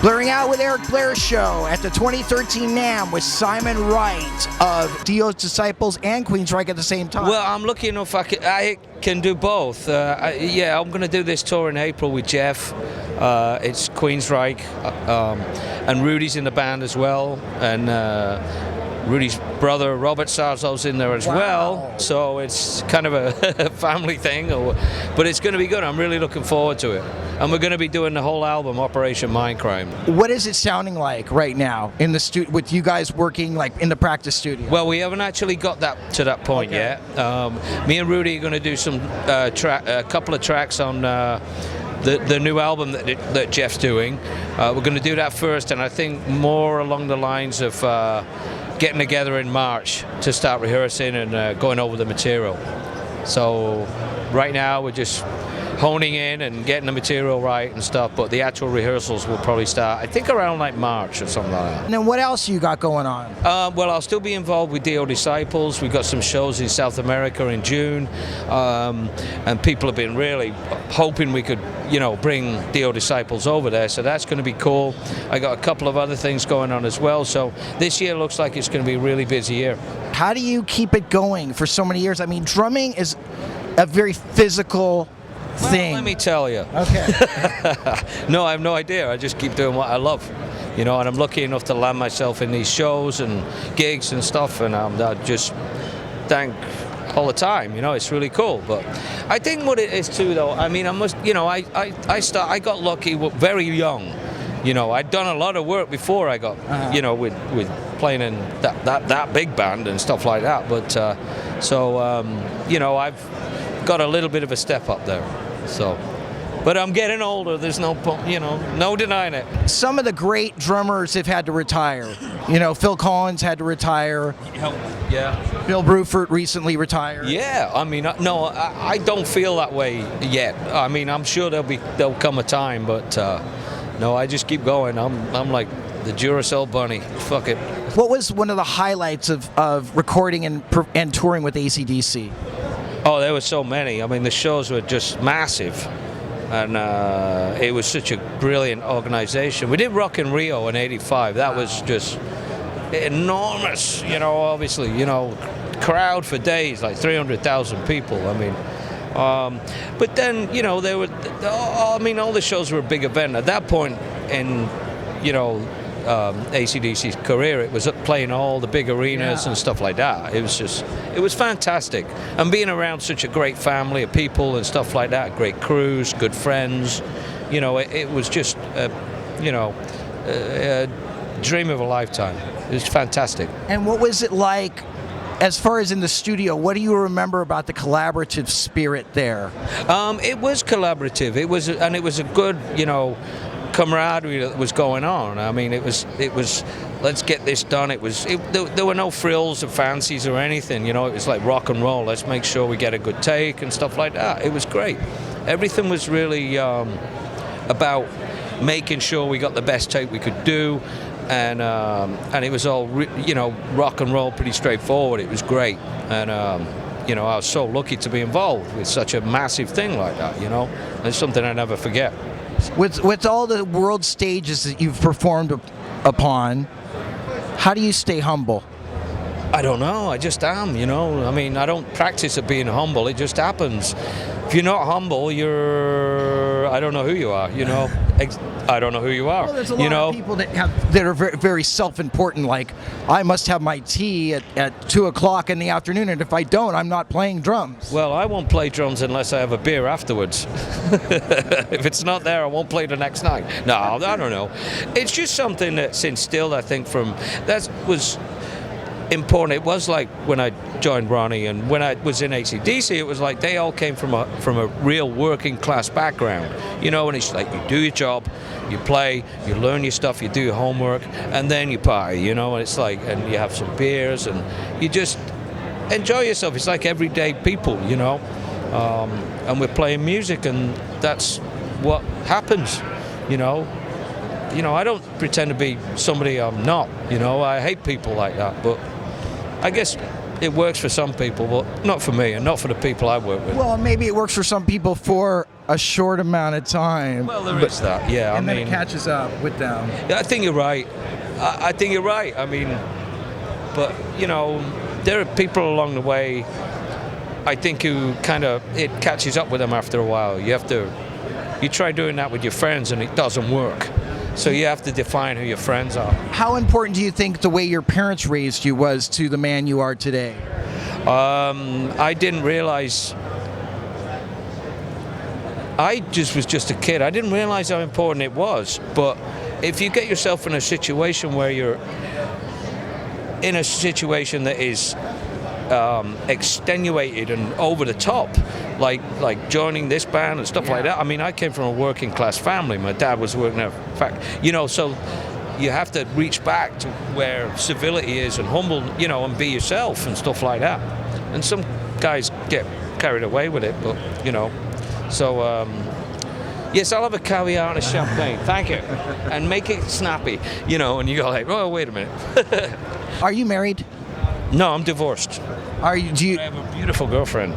Blurring Out with Eric Blair show at the 2013 NAMM with Simon Wright of Dio's Disciples and Queensrÿche at the same time. Well, I'm lucky enough I can do both. I'm going to do this tour in April with Geoff. It's Queensrÿche, and Rudy's in the band as well, and Rudy's brother Robert Sarzo's in there as well, so it's kind of a family thing, but it's going to be good. I'm really looking forward to it, and we're going to be doing the whole album, Operation Mindcrime. What is it sounding like right now in the studio with you guys working like in the practice studio? Well, we haven't actually got to that point yet. Me and Rudy are going to do a couple of tracks on the new album that Geoff's doing. We're going to do that first, and I think more along the lines of getting together in March to start rehearsing and going over the material. So right now we're just honing in and getting the material right and stuff, but the actual rehearsals will probably start, I think, around like March or something like that. And then what else you got going on? Well, I'll still be involved with Dio's Disciples. We've got some shows in South America in June, and people have been really hoping we could, bring Dio's Disciples over there, so that's going to be cool. I got a couple of other things going on as well, so this year looks like it's going to be a really busy year. How do you keep it going for so many years? I mean, drumming is a very physical thing. Well, let me tell you. Okay. No, I have no idea. I just keep doing what I love, and I'm lucky enough to land myself in these shows and gigs and stuff, and I just thank all the time. It's really cool. But I think what it is too, though. I mean, I must. I got lucky very young. I'd done a lot of work before I got, with playing in that big band and stuff like that. But I've got a little bit of a step up there. So, but I'm getting older. There's no denying it. Some of the great drummers have had to retire. Phil Collins had to retire. Yeah. Bill Bruford recently retired. Yeah. I mean, no, I don't feel that way yet. I mean, I'm sure there'll come a time, but no, I just keep going. I'm like the Duracell bunny. Fuck it. What was one of the highlights of recording and touring with ACDC? Oh, there were so many. I mean, the shows were just massive, and it was such a brilliant organization. We did Rock in Rio in '85. That was just enormous. Obviously, crowd for days, like 300,000 people. I mean, but then there were. All the shows were a big event at that point in, ACDC's career. It was playing all the big arenas and stuff like that. It was fantastic, and being around such a great family of people and stuff like that, great crews, good friends. It was just a dream of a lifetime. It was fantastic. And what was it like, as far as in the studio? What do you remember about the collaborative spirit there? It was collaborative. It was a good, camaraderie that was going on. I mean, it was let's get this done. There were no frills or fancies or anything. It was like rock and roll. Let's make sure we get a good take and stuff like that. It was great. Everything was really about making sure we got the best take we could do, and it was all rock and roll, pretty straightforward. It was great, and I was so lucky to be involved with such a massive thing like that. It's something I never forget. With all the world stages that you've performed upon, how do you stay humble? I don't know. I just am, I mean, I don't practice at being humble. It just happens. If you're not humble, I don't know who you are, I don't know who you are. Well, there's a lot of people that are very, very self-important, like, I must have my tea at 2 o'clock in the afternoon, and if I don't, I'm not playing drums. Well, I won't play drums unless I have a beer afterwards. If it's not there, I won't play the next night. No, I don't know. It's just something that's instilled, I think, that was important. It was like when I joined Ronnie, and when I was in ACDC, it was like they all came from a real working class background, and it's like you do your job, you play, you learn your stuff, you do your homework, and then you party, and it's like, and you have some beers, and you just enjoy yourself. It's like everyday people, and we're playing music, and that's what happens, I don't pretend to be somebody I'm not, I hate people like that, but I guess it works for some people, but not for me and not for the people I work with. Well, maybe it works for some people for a short amount of time. Well, there is that, yeah. And then it catches up with them. Yeah, I think you're right. I think you're right. I mean, but, you know, there are people along the way, I think, who kind of, it catches up with them after a while. You try doing that with your friends and it doesn't work. So you have to define who your friends are. How important do you think the way your parents raised you was to the man you are today? I didn't realize, I was just a kid. I didn't realize how important it was. But if you get yourself in a situation where you're in a situation that is extenuated and over the top, like joining this band and stuff like that. I mean, I came from a working class family. My dad was working at a factory, you know, so you have to reach back to where civility is and humble, you know, and be yourself and stuff like that. And some guys get carried away with it, but, you know, so yes, I'll have a caviar and a champagne, thank you, and make it snappy, you know, and you go like, oh, wait a minute. Are you married? No, I'm divorced. Are you? Do you? I have a beautiful girlfriend.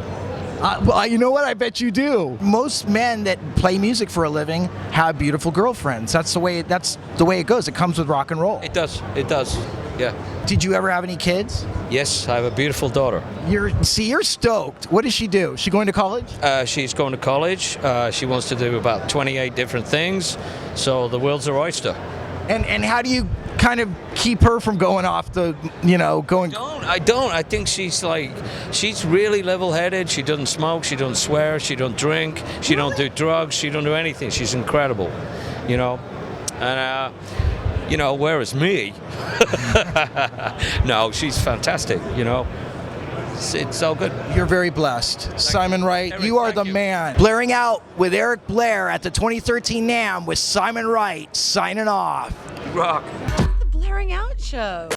Well, you know what? I bet you do. Most men that play music for a living have beautiful girlfriends. That's the way it goes. It comes with rock and roll. It does. Yeah. Did you ever have any kids? Yes, I have a beautiful daughter. You're stoked. What does she do? She going to college? She's going to college. She wants to do about 28 different things. So the world's her oyster. And how do you kind of keep her from going off the, you know, going? I don't. I think she's really level-headed. She doesn't smoke. She doesn't swear. She don't drink. She don't do drugs. She don't do anything. She's incredible, you know. And you know, whereas me, no, she's fantastic. You know, it's all good. You're very blessed. Simon Wright, Eric, you are the you. man. Blaring out with Eric Blair at the 2013 NAMM with Simon Wright signing off. Rock. The Blaring Out Show.